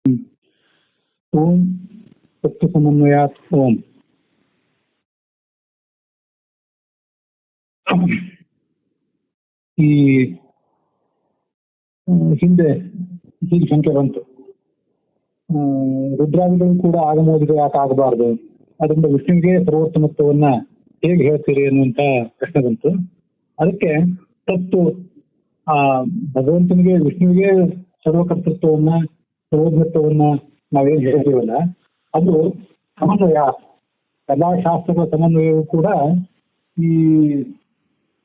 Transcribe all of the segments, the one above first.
ಓಂ ಸತ್ಯ ಸಮನ್ವಯಾತ್ ಓಂ. ಈ ಹಿಂದೆ ಹೀಗೆ ಶಂಕೆ ಬಂತು, ರುದ್ರಾದಿಗಳು ಕೂಡ ಆಗಮೋದಿಗಳು ಯಾಕೆ ಆಗಬಾರ್ದು, ಅದರಿಂದ ವಿಷ್ಣುವಿಗೆ ಸರ್ವೋತ್ತಮತ್ವವನ್ನ ಹೇಗೆ ಹೇಳ್ತೀರಿ ಅನ್ನುವಂತ ಪ್ರಶ್ನೆ ಬಂತು. ಅದಕ್ಕೆ ತತ್ತು ಆ ಭಗವಂತನಿಗೆ ವಿಷ್ಣುವಿಗೆ ಸರ್ವಕರ್ತೃತ್ವವನ್ನ ಸರ್ವಜ್ಞತ್ವವನ್ನ ನಾವೇನ್ ಹೇಳ್ತೀವಲ್ಲ ಅದು ಸಮನ್ವಯ. ಎಲ್ಲಾ ಶಾಸ್ತ್ರಗಳ ಸಮನ್ವಯವು ಕೂಡ ಈ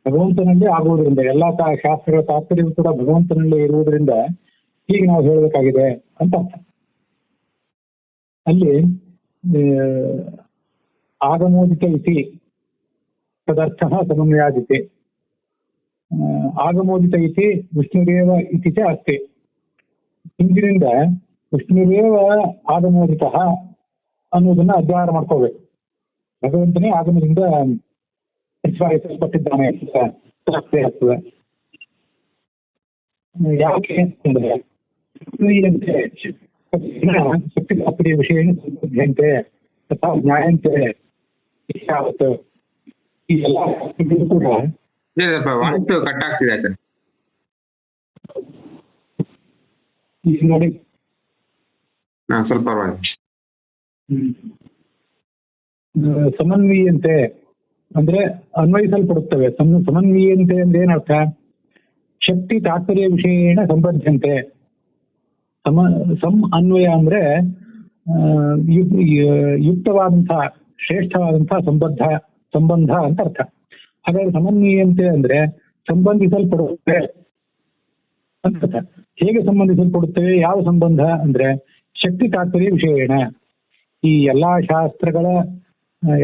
ಭಗವಂತನಲ್ಲೇ ಆಗುವುದರಿಂದ, ಎಲ್ಲಾ ಶಾಸ್ತ್ರಗಳ ತಾತ್ಪರ್ಯವೂ ಕೂಡ ಭಗವಂತನಲ್ಲೇ ಇರುವುದರಿಂದ ಹೀಗೆ ನಾವು ಹೇಳಬೇಕಾಗಿದೆ ಅಂತ ಅರ್ಥ. ಅಲ್ಲಿ ಆಗಮೋದಿತ ಇತಿ ತದರ್ಥ ಸಮನ್ವಯಾದಿತಿ. ಆಗಮೋದಿತ ಇತಿ ವಿಷ್ಣುರೇವ ಇತಿ ಚ ಅಸ್ತಿ. ಹಿಂದಿನಿಂದ ವಿಷ್ಣುರೇವ ಆಗಮೋದಿತ ಅನ್ನೋದನ್ನ ಅಧ್ಯಯನ ಮಾಡ್ಕೋಬೇಕು. ಭಗವಂತನೇ ಆಗಮದಿಂದ ಪ್ರತಿಪಾದಿಸಲ್ಪಟ್ಟಿದ್ದಾನೆ ಆಗ್ತದೆ. ಯಾಕೆ ಅಂತಂದ್ರೆ ಶಕ್ತಿ ತಾತ್ಪರ್ಯ ವಿಷಯ ಸಂಬಂಧಂತೆ ತಥಾ ಜ್ಞಾಯಂತೆ ಆಗುತ್ತೆ. ಈ ಎಲ್ಲ ಕೂಡ ಕಟ್ ಆಗ್ತಿದೆ ಈಗ ನೋಡಿ ಸ್ವಲ್ಪ ಸಮನ್ವೀಯಂತೆ ಅಂದ್ರೆ ಅನ್ವಯಿಸಲ್ಪಡುತ್ತವೆ. ಸಮನ್ವೀಯಂತೆ ಅಂದ್ರೆ ಏನರ್ಥ? ಶಕ್ತಿ ತಾತ್ಪರ್ಯ ವಿಷಯೇಣ ಸಂಬಂಧಂತೆ. ಸಮ್ ಅನ್ವಯ ಅಂದ್ರೆ ಯುಕ್ತವಾದಂತಹ ಶ್ರೇಷ್ಠವಾದಂತಹ ಸಂಬಂಧ ಅಂತ ಅರ್ಥ. ಹಾಗಾದ್ರೆ ಸಮನ್ವೀಯಂತೆ ಅಂದ್ರೆ ಸಂಬಂಧಿಸಲ್ಪಡುತ್ತವೆ ಅಂತ ಅರ್ಥ. ಹೇಗೆ ಸಂಬಂಧಿಸಲ್ಪಡುತ್ತವೆ? ಯಾವ ಸಂಬಂಧ ಅಂದ್ರೆ ಶಕ್ತಿ ತಾತ್ಪರ್ಯ ವಿಷಯೇಣ. ಈ ಎಲ್ಲಾ ಶಾಸ್ತ್ರಗಳ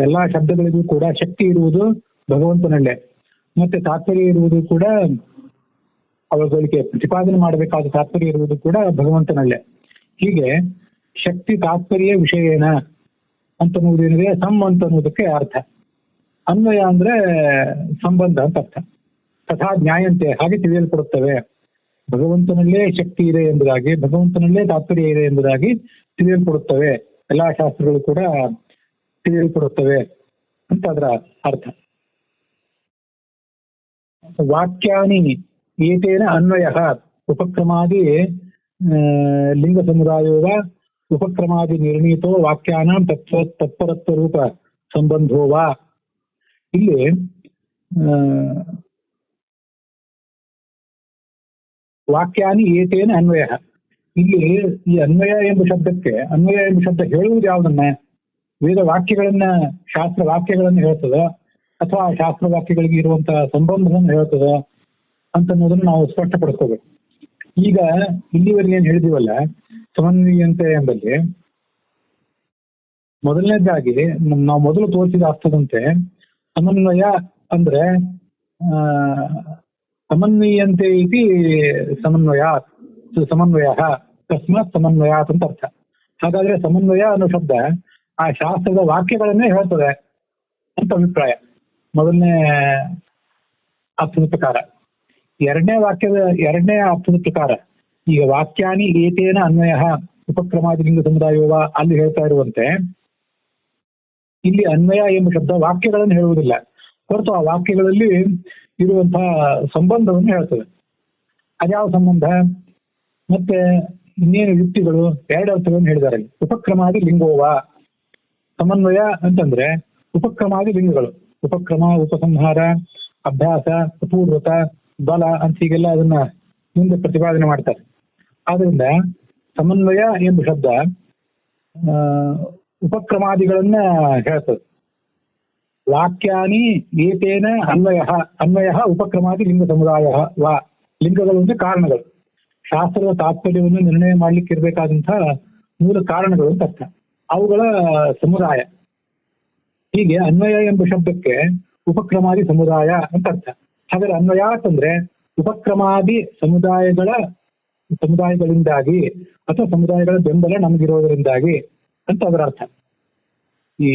ಎಲ್ಲಾ ಶಬ್ದಗಳಿಗೂ ಕೂಡ ಶಕ್ತಿ ಇರುವುದು ಭಗವಂತನಲ್ಲೇ, ಮತ್ತೆ ತಾತ್ಪರ್ಯ ಇರುವುದು ಕೂಡ ಅವುಗಳಿಗೆ ಪ್ರತಿಪಾದನೆ ಮಾಡಬೇಕಾದ ತಾತ್ಪರ್ಯ ಇರುವುದು ಕೂಡ ಭಗವಂತನಲ್ಲೇ. ಹೀಗೆ ಶಕ್ತಿ ತಾತ್ಪರ್ಯ ವಿಷಯೇಣ ಅಂತನ್ನುವುದೇನಿದೆ ಸಮ್ ಅಂತನ್ನುವುದಕ್ಕೆ ಅರ್ಥ. ಅನ್ವಯ ಅಂದ್ರೆ ಸಂಬಂಧ ಅಂತ ಅರ್ಥ. ತಥಾ ಜ್ಞಾಯಂತೆ ಹಾಗೆ ತಿಳಿಯಲ್ಪಡುತ್ತವೆ. ಭಗವಂತನಲ್ಲೇ ಶಕ್ತಿ ಇದೆ ಎಂಬುದಾಗಿ, ಭಗವಂತನಲ್ಲೇ ತಾತ್ಪರ್ಯ ಇದೆ ಎಂಬುದಾಗಿ ತಿಳಿಯಲ್ಪಡುತ್ತವೆ. ಎಲ್ಲಾ ಶಾಸ್ತ್ರಗಳು ಕೂಡ ತಿಳಿಯಲ್ಪಡುತ್ತವೆ ಅಂತ ಅದರ ಅರ್ಥ. ವಾಕ್ಯಾನಿ ಏತೇನ ಅನ್ವಯ ಉಪಕ್ರಮಾದಿ ಲಿಂಗ ಸಮುದಾಯೋವ ಉಪಕ್ರಮಾದಿ ನಿರ್ಣೀತೋ ವಾಕ್ಯಾನಾಂ ತತ್ಪರತ್ವ ರೂಪ ಸಂಬಂಧೋವಾ. ಇಲ್ಲಿ ವಾಕ್ಯಾನಿ ಏತೇನ ಅನ್ವಯ. ಇಲ್ಲಿ ಈ ಅನ್ವಯ ಎಂಬ ಶಬ್ದಕ್ಕೆ, ಅನ್ವಯ ಎಂಬ ಶಬ್ದ ಹೇಳುವುದು ಯಾವುದನ್ನ? ವೇದ ವಾಕ್ಯಗಳನ್ನ, ಶಾಸ್ತ್ರ ವಾಕ್ಯಗಳನ್ನು ಹೇಳ್ತದೋ ಅಥವಾ ಶಾಸ್ತ್ರ ವಾಕ್ಯಗಳಿಗೆ ಇರುವಂತಹ ಸಂಬಂಧವನ್ನು ಹೇಳ್ತದೋ ಅಂತನ್ನೋದನ್ನು ನಾವು ಸ್ಪಷ್ಟಪಡಿಸ್ಕೋಬೇಕು. ಈಗ ಇಲ್ಲಿವರೆಗೆ ಏನ್ ಹೇಳಿದೀವಲ್ಲ ಸಮನ್ವಯಂತೆ ಎಂಬಲ್ಲಿ, ಮೊದಲನೇದಾಗಿ ನಾವು ಮೊದಲು ತೋರಿಸಿದ ಅರ್ಥದಂತೆ ಸಮನ್ವಯ ಅಂದ್ರೆ ಸಮನ್ವಯಂತೆ ಇತಿ ಸಮನ್ವಯ ತಸ್ಮಾತ್ ಸಮನ್ವಯಾತ್ ಅಂತ ಅರ್ಥ. ಹಾಗಾದ್ರೆ ಸಮನ್ವಯ ಅನ್ನೋ ಶಬ್ದ ಆ ಶಾಸ್ತ್ರದ ವಾಕ್ಯಗಳನ್ನೇ ಹೇಳ್ತದೆ ಅಂತ ಅಭಿಪ್ರಾಯ ಮೊದಲನೇ ಅರ್ಥದ ಪ್ರಕಾರ. ಎರಡನೇ ಅರ್ಥದ ಪ್ರಕಾರ ಈಗ ವಾಕ್ಯಾನಿ ಏತೇನ ಅನ್ವಯ ಉಪಕ್ರಮಾದಿ ಲಿಂಗ ಸಮುದಾಯೋವ ಅಲ್ಲಿ ಹೇಳ್ತಾ ಇರುವಂತೆ ಇಲ್ಲಿ ಅನ್ವಯ ಎಂಬ ಶಬ್ದ ವಾಕ್ಯಗಳನ್ನು ಹೇಳುವುದಿಲ್ಲ, ಹೊರತು ಆ ವಾಕ್ಯಗಳಲ್ಲಿ ಇರುವಂತಹ ಸಂಬಂಧವನ್ನು ಹೇಳ್ತದೆ. ಅದ್ಯಾವ ಸಂಬಂಧ? ಮತ್ತೆ ಇನ್ನೇನು ಯುಕ್ತಿಗಳು? ಎರಡು ಅರ್ಥಗಳನ್ನು ಹೇಳಿದ್ದಾರೆ. ಉಪಕ್ರಮಾದಿ ಲಿಂಗೋವ. ಸಮನ್ವಯ ಅಂತಂದ್ರೆ ಉಪಕ್ರಮಾದಿ ಲಿಂಗಗಳು, ಉಪಕ್ರಮ, ಉಪಸಂಹಾರ, ಅಭ್ಯಾಸ, ಅಪೂರ್ವತ, ಬಲ ಅಂತ ಹೀಗೆಲ್ಲ ಅದನ್ನ ಮುಂದೆ ಪ್ರತಿಪಾದನೆ ಮಾಡ್ತಾರೆ. ಆದ್ರಿಂದ ಸಮನ್ವಯ ಎಂಬ ಶಬ್ದ ಉಪಕ್ರಮಾದಿಗಳನ್ನ ಹೇಳ್ತದೆ. ವಾಕ್ಯಾನಿ ಏತೇನ ಅನ್ವಯ ಉಪಕ್ರಮಾದಿ ಲಿಂಗ ಸಮುದಾಯ ವಾ. ಲಿಂಗಗಳು ಅಂದ್ರೆ ಕಾರಣಗಳು, ಶಾಸ್ತ್ರದ ತಾತ್ಪರ್ಯವನ್ನು ನಿರ್ಣಯ ಮಾಡ್ಲಿಕ್ಕೆ ಇರಬೇಕಾದಂತಹ ಮೂಲ ಕಾರಣಗಳು ಅಂತ ಅರ್ಥ. ಅವುಗಳ ಸಮುದಾಯ. ಹೀಗೆ ಅನ್ವಯ ಎಂಬ ಶಬ್ದಕ್ಕೆ ಉಪಕ್ರಮಾದಿ ಸಮುದಾಯ ಅಂತ ಅರ್ಥ. ಹಾಗಾದ್ರೆ ಅನ್ವಯ ಅಂತಂದ್ರೆ ಉಪಕ್ರಮಾದಿ ಸಮುದಾಯಗಳಿಂದಾಗಿ ಅಥವಾ ಸಮುದಾಯಗಳ ಬೆಂಬಲ ನಮಗಿರೋದರಿಂದಾಗಿ ಅಂತ ಅದರ ಅರ್ಥ. ಈ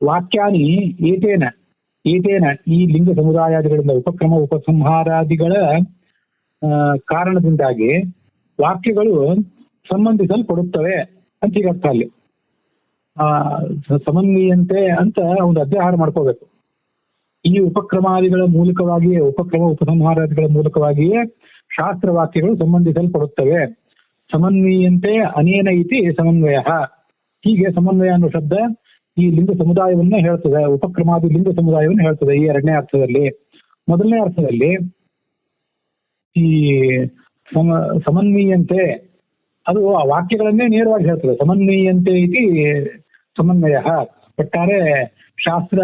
ವಾಕ್ಯಾನಿ ಏತೇನ ಈ ಲಿಂಗ ಸಮುದಾಯಾದಿಗಳಿಂದ, ಉಪಕ್ರಮ ಉಪಸಂಹಾರಾದಿಗಳ ಕಾರಣದಿಂದಾಗಿ ವಾಕ್ಯಗಳು ಸಂಬಂಧಿಸಲ್ಪಡುತ್ತವೆ ಅಂತ ಈಗ ಅರ್ಥ ಅಲ್ಲಿ. ಸಮನ್ವೀಯಂತೆ ಅಂತ ಒಂದು ಅಧ್ಯಾಹಾರ ಮಾಡ್ಕೋಬೇಕು. ಈ ಉಪಕ್ರಮಾದಿಗಳ ಮೂಲಕವಾಗಿಯೇ, ಉಪಸಂಹಾರಾದಿಗಳ ಮೂಲಕವಾಗಿಯೇ ಶಾಸ್ತ್ರವಾಕ್ಯಗಳು ಸಂಬಂಧಿಸಲ್ಪಡುತ್ತವೆ. ಸಮನ್ವೀಯಂತೆ ಅನೇನ ಇತಿ ಸಮನ್ವಯ. ಹೀಗೆ ಸಮನ್ವಯ ಅನ್ನೋ ಶಬ್ದ ಈ ಲಿಂಗ ಸಮುದಾಯವನ್ನೇ ಹೇಳ್ತದೆ, ಉಪಕ್ರಮಾದಿ ಲಿಂಗ ಸಮುದಾಯವನ್ನು ಹೇಳ್ತದೆ ಈ ಎರಡನೇ ಅರ್ಥದಲ್ಲಿ. ಮೊದಲನೇ ಅರ್ಥದಲ್ಲಿ ಈ ಸಮನ್ವೀಯಂತೆ ಅದು ಆ ವಾಕ್ಯಗಳನ್ನೇ ನೇರವಾಗಿ ಹೇಳ್ತದೆ. ಸಮನ್ವೀಯಂತೆ ಇತಿ ಸಮನ್ವಯ. ಒಟ್ಟಾರೆ ಶಾಸ್ತ್ರ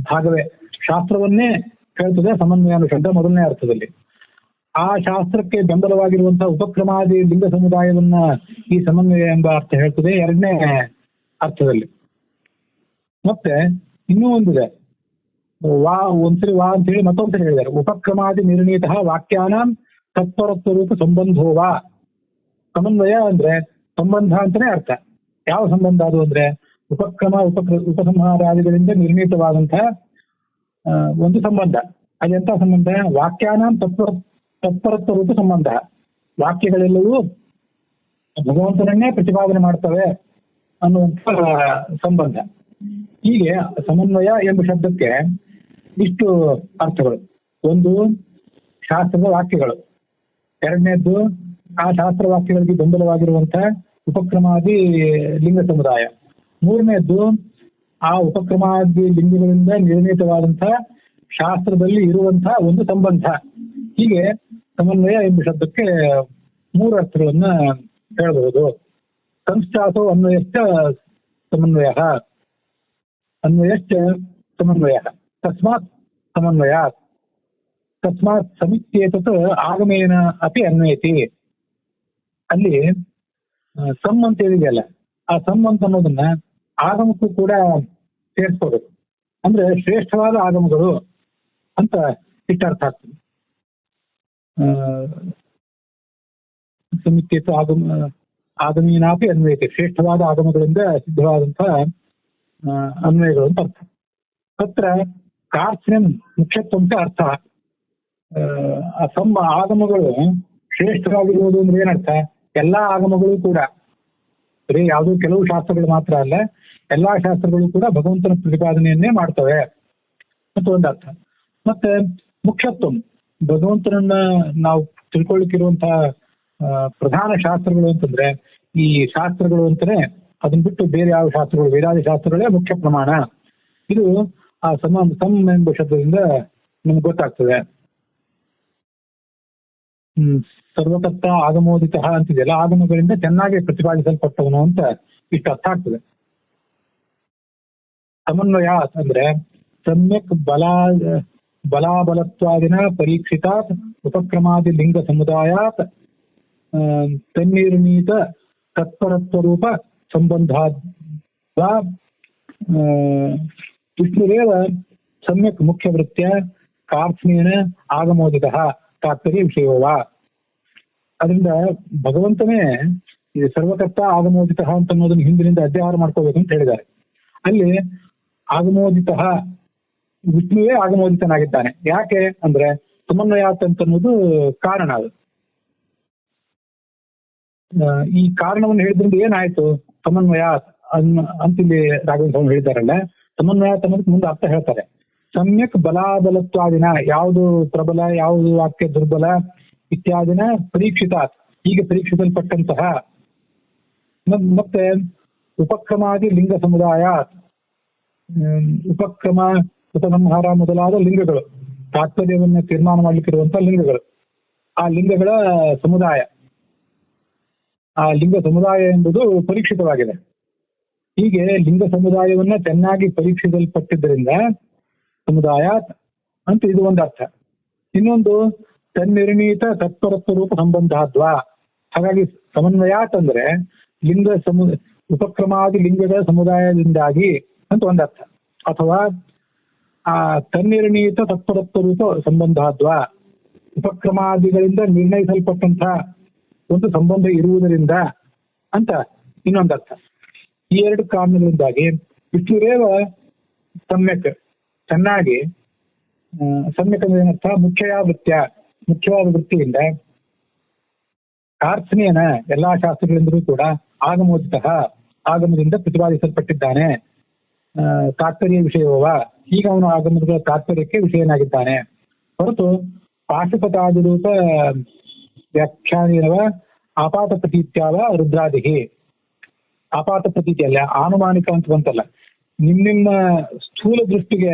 ಭಾಗವೇ, ಶಾಸ್ತ್ರವನ್ನೇ ಹೇಳ್ತದೆ ಸಮನ್ವಯ ಅನ್ನೋ ಶಬ್ದ ಮೊದಲನೇ ಅರ್ಥದಲ್ಲಿ. ಆ ಶಾಸ್ತ್ರಕ್ಕೆ ಬೆಂಬಲವಾಗಿರುವಂತಹ ಉಪಕ್ರಮಾದಿ ಲಿಂಗ ಸಮುದಾಯವನ್ನ ಈ ಸಮನ್ವಯ ಎಂಬ ಅರ್ಥ ಹೇಳ್ತದೆ ಎರಡನೇ ಅರ್ಥದಲ್ಲಿ. ಮತ್ತೆ ಇನ್ನೂ ಒಂದಿದೆ, ಒಂದ್ಸರಿ ವಾ ಅಂತ ಹೇಳಿ ಮತ್ತೊಂದ್ಸರಿ ಹೇಳಿದ್ದಾರೆ. ಉಪಕ್ರಮಾದಿ ನಿರ್ಣೀತ ವಾಕ್ಯಾನಾಂ ತತ್ಪರತ್ವ ರೂಪ ಸಂಬಂಧೋವಾ. ಸಮನ್ವಯ ಅಂದ್ರೆ ಸಂಬಂಧ ಅಂತಾನೆ ಅರ್ಥ. ಯಾವ ಸಂಬಂಧ ಅದು ಅಂದ್ರೆ ಉಪಸಂಹಾರಾದಿಗಳಿಂದ ನಿರ್ಣೀತವಾದಂತಹ ಒಂದು ಸಂಬಂಧ. ಅದೆಂತ ಸಂಬಂಧ? ವಾಕ್ಯಾನಾಂ ತತ್ಪರತ್ವ ರೂಪ ಸಂಬಂಧ. ವಾಕ್ಯಗಳೆಲ್ಲವೂ ಭಗವಂತನನ್ನೇ ಪ್ರತಿಪಾದನೆ ಮಾಡ್ತವೆ ಅನ್ನುವಂಥ ಸಂಬಂಧ. ಹೀಗೆ ಸಮನ್ವಯ ಎಂಬ ಶಬ್ದಕ್ಕೆ ಇಷ್ಟು ಅರ್ಥಗಳು. ಒಂದು, ಶಾಸ್ತ್ರದ ವಾಕ್ಯಗಳು. ಎರಡನೇದ್ದು, ಆ ಶಾಸ್ತ್ರ ವಾಕ್ಯಗಳಿಗೆ ಬೆಂಬಲವಾಗಿರುವಂತಹ ಉಪಕ್ರಮಾದಿ ಲಿಂಗ ಸಮುದಾಯ. ಮೂರನೇದ್ದು, ಆ ಉಪಕ್ರಮಾದಿ ಲಿಂಗಗಳಿಂದ ನಿರ್ಣೀತವಾದಂತಹ ಶಾಸ್ತ್ರದಲ್ಲಿ ಇರುವಂತಹ ಒಂದು ಸಂಬಂಧ. ಹೀಗೆ ಸಮನ್ವಯ ಎಂಬ ಶಬ್ದಕ್ಕೆ ಮೂರು ಅರ್ಥಗಳನ್ನ ಹೇಳಬಹುದು. ಸಂಸ್ಥಾಸೋ ಅನ್ವಯಶ್ಚ ಸಮನ್ವಯ, ಅನ್ವಯಶ್ಚ ಸಮನ್ವಯ, ತಸ್ಮಾತ್ ಸಮನ್ವಯ, ತಸ್ಮಾತ್ ಸಮಿತ್ಯೇತತ್ ಆಗಮೇನ ಅಪಿ ಅನ್ವಯತಿ. ಅಲ್ಲಿ ಸಮ್ ಅಂತ ಹೇಳಿದೆಯಲ್ಲ, ಆ ಸಮ್ ಅಂತ ಅನ್ನೋದನ್ನ ಆಗಮಕ್ಕೂ ಕೂಡ ಸೇರಿಸ್ಕೋಬೇಕು. ಅಂದ್ರೆ ಶ್ರೇಷ್ಠವಾದ ಆಗಮಗಳು ಅಂತ ಇಷ್ಟರ್ಥ ಆಗ್ತದೆ. ಸಮಿತ್ಯೇತ ಆಗಮೀನಾಪಿ ಅನ್ವಯತೆ, ಶ್ರೇಷ್ಠವಾದ ಆಗಮಗಳಿಂದ ಸಿದ್ಧವಾದಂತಹ ಅನ್ವಯಗಳು ಅಂತ ಅರ್ಥ. ತತ್ರ ಕಾರ್ತ್ಸ್ಯಂ ಮುಖ್ಯತ್ವಂತ ಅರ್ಥ. ಆಗಮಗಳು ಶ್ರೇಷ್ಠವಾಗಿರುವುದು ಅಂದ್ರೆ ಏನರ್ಥ? ಎಲ್ಲಾ ಆಗಮಗಳು ಕೂಡ, ಬರೀ ಯಾವುದೋ ಕೆಲವು ಶಾಸ್ತ್ರಗಳು ಮಾತ್ರ ಅಲ್ಲ, ಎಲ್ಲಾ ಶಾಸ್ತ್ರಗಳು ಕೂಡ ಭಗವಂತನ ಪ್ರತಿಪಾದನೆಯನ್ನೇ ಮಾಡ್ತವೆ ಅಂತ ಒಂದು ಅರ್ಥ. ಮತ್ತೆ ಮುಖ್ಯತ್ವ, ಭಗವಂತನನ್ನ ನಾವು ತಿಳ್ಕೊಳ್ಳಿಕ್ಕಿರುವಂತಹ ಪ್ರಧಾನ ಶಾಸ್ತ್ರಗಳು ಅಂತಂದ್ರೆ ಈ ಶಾಸ್ತ್ರಗಳು ಅಂತಾನೆ, ಅದನ್ನ ಬಿಟ್ಟು ಬೇರೆ ಯಾವ ಶಾಸ್ತ್ರಗಳು, ವೇದಾದಿ ಶಾಸ್ತ್ರಗಳೇ ಮುಖ್ಯ ಪ್ರಮಾಣ. ಇದು ಆ ಸಮ್ ಎಂಬ ಶಬ್ದದಿಂದ ನಮ್ಗೆ ಗೊತ್ತಾಗ್ತದೆ. ಸರ್ವಕರ್ತ ಆಗಮೋದಿತ ಅಂತಿದೆಯಲ್ಲ, ಆಗಮಗಳಿಂದ ಚೆನ್ನಾಗಿ ಪ್ರತಿಪಾದಿಸಲ್ಪಟ್ಟವನು ಅಂತ ಇಷ್ಟು ಅರ್ಥ ಆಗ್ತದೆ. ಸಮನ್ವಯ ಅಂದ್ರೆ ಸಮ್ಯಕ್ ಬಲಾಬಲತ್ವಾದಿನ ಪರೀಕ್ಷಿತಾತ್ ಉಪಕ್ರಮಾದಿ ಲಿಂಗ ಸಮುದಾಯಾತ್ ತನ್ನಿರ್ಣೀತ ತತ್ಪರತ್ವ ರೂಪ ಸಂಬಂಧಾದ್ ವಿಷ್ಣುರೇವ ಸಮ್ಯಕ್ ಮುಖ್ಯವೃತ್ಯ ಕಾರ್ತ್ಸ್ಯೇನ ಆಗಮೋದಿತ ತಾತ್ಪರ್ಯ ವಿಷಯವವ. ಅದರಿಂದ ಭಗವಂತನೇ ಇದು ಸರ್ವಕರ್ತ ಆಗಮೋದಿತ ಅಂತ ಅನ್ನೋದನ್ನ ಹಿಂದಿನಿಂದ ಅಧ್ಯಾಹಾರ ಮಾಡ್ಕೋಬೇಕು ಅಂತ ಹೇಳಿದ್ದಾರೆ. ಅಲ್ಲಿ ಆಗಮೋದಿತ, ವಿಷ್ಣುವೇ ಆಗಮೋದಿತನಾಗಿದ್ದಾನೆ. ಯಾಕೆ ಅಂದ್ರೆ ಸಮನ್ವಯಾತ್ ಅಂತ ಅನ್ನೋದು ಕಾರಣ. ಅದು ಈ ಕಾರಣವನ್ನು ಹೇಳಿದ್ರಿಂದ ಏನಾಯ್ತು? ಸಮನ್ವಯಾತ್ ಅಂತಿಲ್ಲಿ ರಾಘವೇಂದ್ರ ಸ್ವಾಮಿ ಹೇಳಿದಾರಲ್ಲ, ಸಮನ್ವಯಾತ್ ಅನ್ನೋದಕ್ಕೆ ಮುಂದೆ ಅರ್ಥ ಹೇಳ್ತಾರೆ. ಸಮ್ಯಕ್ ಬಲಾಬಲತ್ವಾದಿನ, ಯಾವುದು ಪ್ರಬಲ ಯಾವುದು ವಾಕ್ಯ ದುರ್ಬಲ ಇತ್ಯಾದಿನ ಪರೀಕ್ಷಿತಾತ್, ಹೀಗೆ ಪರೀಕ್ಷಿಸಲ್ಪಟ್ಟಂತಹ. ಮತ್ತೆ ಉಪಕ್ರಮಾದಿ ಲಿಂಗ ಸಮುದಾಯ, ಉಪಕ್ರಮ ಉಪಸಂಹಾರ ಮೊದಲಾದ ಲಿಂಗಗಳು, ತಾತ್ಪರ್ಯವನ್ನು ತೀರ್ಮಾನ ಮಾಡ್ಲಿಕ್ಕಿರುವಂತಹ ಲಿಂಗಗಳು, ಆ ಲಿಂಗಗಳ ಸಮುದಾಯ. ಆ ಲಿಂಗ ಸಮುದಾಯ ಎಂಬುದು ಪರೀಕ್ಷಿತವಾಗಿದೆ. ಹೀಗೆ ಲಿಂಗ ಸಮುದಾಯವನ್ನ ಚೆನ್ನಾಗಿ ಪರೀಕ್ಷಿಸಲ್ಪಟ್ಟಿದ್ದರಿಂದ ಸಮುದಾಯ ಅಂತ ಇದು ಒಂದು ಅರ್ಥ. ಇನ್ನೊಂದು ತನ್ನಿರ್ಣೀತ ತತ್ಪರತ್ವ ರೂಪ ಸಂಬಂಧಾದ್ವಾ. ಹಾಗಾಗಿ ಸಮನ್ವಯಾತ್ ಅಂದ್ರೆ ಉಪಕ್ರಮಾದಿ ಲಿಂಗದ ಸಮುದಾಯದಿಂದಾಗಿ ಅಂತ ಒಂದರ್ಥ. ಅಥವಾ ಆ ತನ್ನಿರ್ಣೀತ ತತ್ಪರತ್ವ ರೂಪ ಸಂಬಂಧಾದ್ವಾ, ಉಪಕ್ರಮಾದಿಗಳಿಂದ ನಿರ್ಣಯಿಸಲ್ಪಟ್ಟಂತಹ ಒಂದು ಸಂಬಂಧ ಇರುವುದರಿಂದ ಅಂತ ಇನ್ನೊಂದರ್ಥ. ಈ ಎರಡು ಕಾರಣಗಳಿಂದಾಗಿ ವಿಷ್ಣುರೇವ ಸಮ್ಯಕ್, ಚೆನ್ನಾಗಿ, ಸಮ್ಯಕ್ ಅಂದ್ರೆ ಏನರ್ಥ? ಮುಖ್ಯವಾದ ವೃತ್ತಿಯಿಂದ ಪ್ರಾರ್ಥನೆಯನ ಎಲ್ಲಾ ಶಾಸ್ತ್ರಗಳಿಂದಲೂ ಕೂಡ ಆಗಮೋಚಿತ ಆಗಮದಿಂದ ಪ್ರತಿಪಾದಿಸಲ್ಪಟ್ಟಿದ್ದಾನೆ. ತಾತ್ಪರ್ಯ ವಿಷಯವವ, ಈಗ ಅವನು ಆಗಮದ ತಾತ್ಪರ್ಯಕ್ಕೆ ವಿಷಯನಾಗಿದ್ದಾನೆ ಹೊರತು ಪಾಶುಪತಾದಿರೂಪ ವ್ಯಾಖ್ಯಾನವ ಆಪಾತ ಪ್ರತೀತ್ಯಾವ ರುದ್ರಾದಿಹಿ. ಆಪಾತ ಪ್ರತೀತಿ ಅಲ್ಲ, ಆನುಮಾನಿಕ ಅಂತ ಬಂತಲ್ಲ, ನಿಮ್ಮ ಸ್ಥೂಲ ದೃಷ್ಟಿಗೆ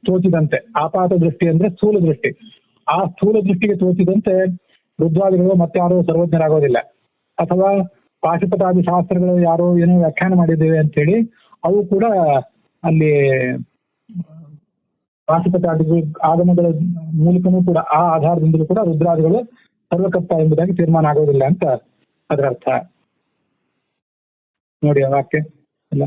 ತೋಚಿದಂತೆ. ಆಪಾತ ದೃಷ್ಟಿ ಅಂದ್ರೆ ಸ್ಥೂಲ ದೃಷ್ಟಿ. ಆ ಸ್ಥೂಲ ದೃಷ್ಟಿಗೆ ತೋಚಿದಂತೆ ರುದ್ರಾದಿಗಳು ಮತ್ತಾರೋ ಸರ್ವಜ್ಞರಾಗೋದಿಲ್ಲ. ಅಥವಾ ಪಾಶುಪತಾದಿ ಶಾಸ್ತ್ರಗಳು ಯಾರೋ ಏನೋ ವ್ಯಾಖ್ಯಾನ ಮಾಡಿದ್ದೇವೆ ಅಂತೇಳಿ ಅವು ಕೂಡ ಅಲ್ಲಿ ಪಾಶುಪತಾದಿಗಳು ಆಗಮಗಳ ಮೂಲಕನೂ ಕೂಡ ಆ ಆಧಾರದಿಂದಲೂ ಕೂಡ ರುದ್ರಾದಿಗಳು ಸರ್ವಕರ್ತ ಎಂಬುದಾಗಿ ತೀರ್ಮಾನ ಆಗೋದಿಲ್ಲ ಅಂತ ಅದರ ಅರ್ಥ. ನೋಡಿ ಆ ವಾಕ್ಯ ಎಲ್ಲ.